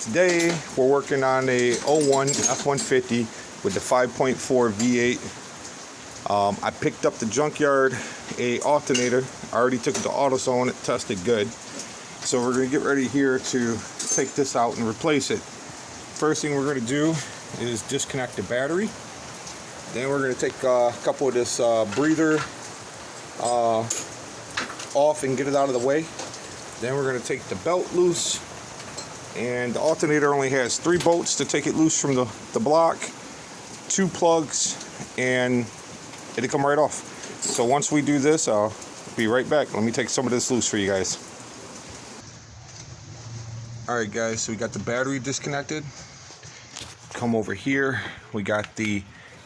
today we're working on a 01 F150 with the 5.4 V8. I picked up the junkyard a alternator. I already took it to AutoZone. It tested good. So we're going to get ready here to take this out and replace it. First thing we're going to do is disconnect the battery. Then we're going to take a couple of this breather off and get it out of the way. Then we're going to take the belt loose. And the alternator only has 3 bolts to take it loose from the block, 2 plugs, and it'll come right off. So once we do this, I'll be right back. Let me take some of this loose for you guys. Alright guys, so we got the battery disconnected. Come over here. We got the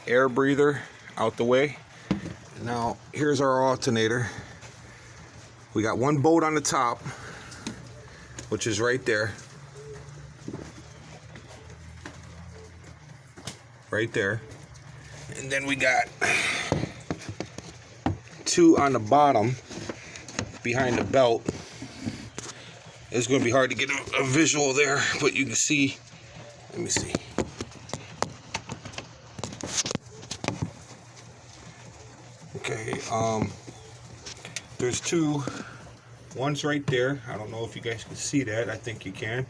air breather out the way. Now here's our alternator. We got 1 bolt on the top, which is right there. Right there. And then we got 2 on the bottom behind the belt. It's going to be hard to get a visual there, but you can see. Let me see. Okay, there's 2. One's right there. I don't know if you guys can see that. I think you can.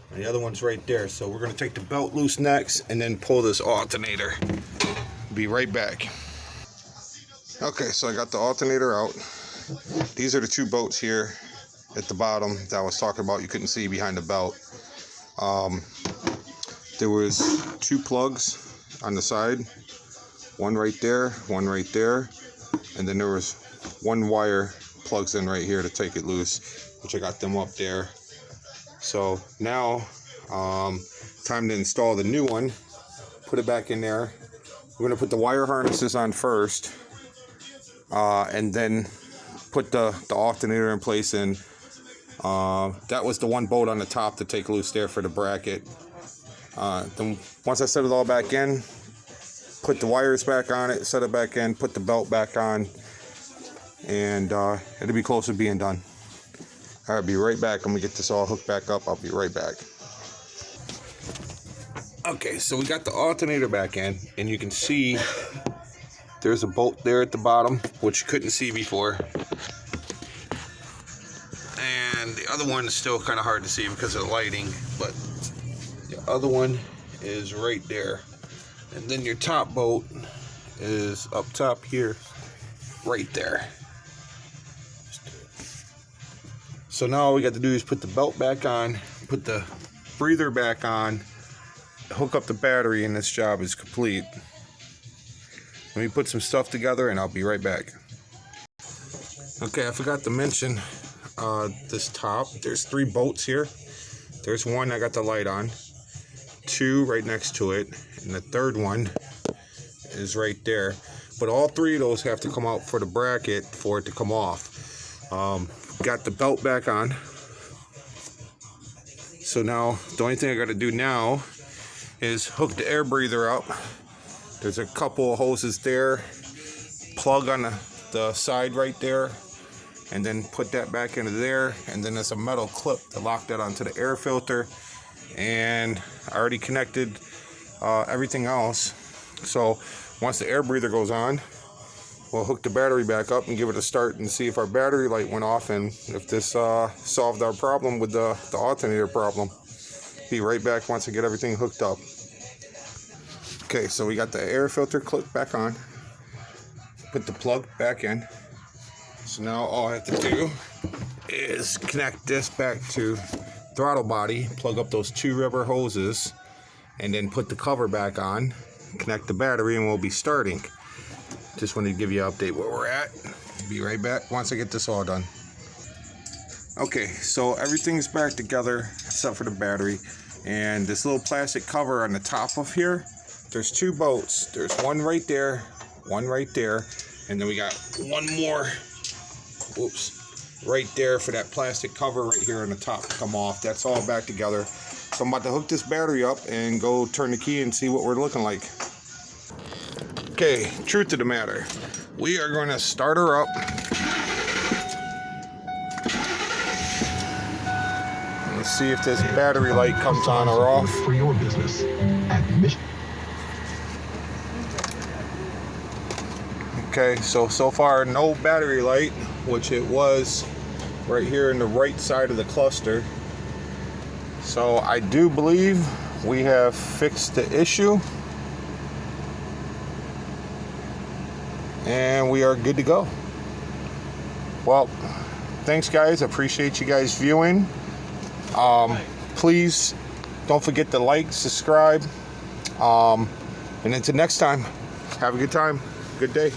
And the other one's right there. So we're going to take the belt loose next and then pull this alternator. Be right back. Okay, so I got the alternator out. These are the 2 bolts here at the bottom that I was talking about. You couldn't see behind the belt. There was 2 plugs on the side. One right there, one right there. And then there was 1 wire plugs in right here to take it loose, which I got them up there. So now, time to install the new one. Put it back in there. We're gonna put the wire harnesses on first, and then put the alternator in place. And that was the 1 bolt on the top to take loose there for the bracket. Then once I set it all back in, put the wires back on it, set it back in, put the belt back on, and it'll be close to being done. I'll be right back. I'm gonna get this all hooked back up. I'll be right back. Okay, so we got the alternator back in, and you can see there's a bolt there at the bottom, which you couldn't see before. And the other one is still kind of hard to see because of the lighting, but the other one is right there. And then your top bolt is up top here, right there. So now all we got to do is put the belt back on, put the breather back on, hook up the battery, and this job is complete. Let me put some stuff together and I'll be right back. Okay, I forgot to mention this top. There's 3 bolts here. There's 1 I got the light on, 2 right next to it, and the 3rd one is right there. But all 3 of those have to come out for the bracket for it to come off. Got the belt back on. So now the only thing I got to do now is hook the air breather up. There's a couple of hoses there, plug on the side right there, and then put that back into there. And then there's a metal clip to lock that onto the air filter. And I already connected everything else. So once the air breather goes on, we'll hook the battery back up and give it a start and see if our battery light went off and if this solved our problem with the alternator problem. Be right back once I get everything hooked up. Okay, so we got the air filter clip back on. Put the plug back in. So now all I have to do is connect this back to throttle body, plug up those 2 rubber hoses, and then put the cover back on, connect the battery, and we'll be starting. Just wanted to give you an update where we're at. Be right back once I get this all done. Okay, so everything's back together except for the battery. And this little plastic cover on the top of here, there's 2 bolts. There's 1 right there, 1 right there, and then we got 1 more, right there for that plastic cover right here on the top to come off. That's all back together. So I'm about to hook this battery up and go turn the key and see what we're looking like. Okay, truth of the matter, we are going to start her up. Let's see if this battery light comes on or off. For your business at Mission. Okay, so far no battery light, which it was right here in the right side of the cluster. So I do believe we have fixed the issue. And we are good to go. Well, thanks guys. I appreciate you guys viewing. Please don't forget to like, subscribe. And until next time, have a good time. Good day.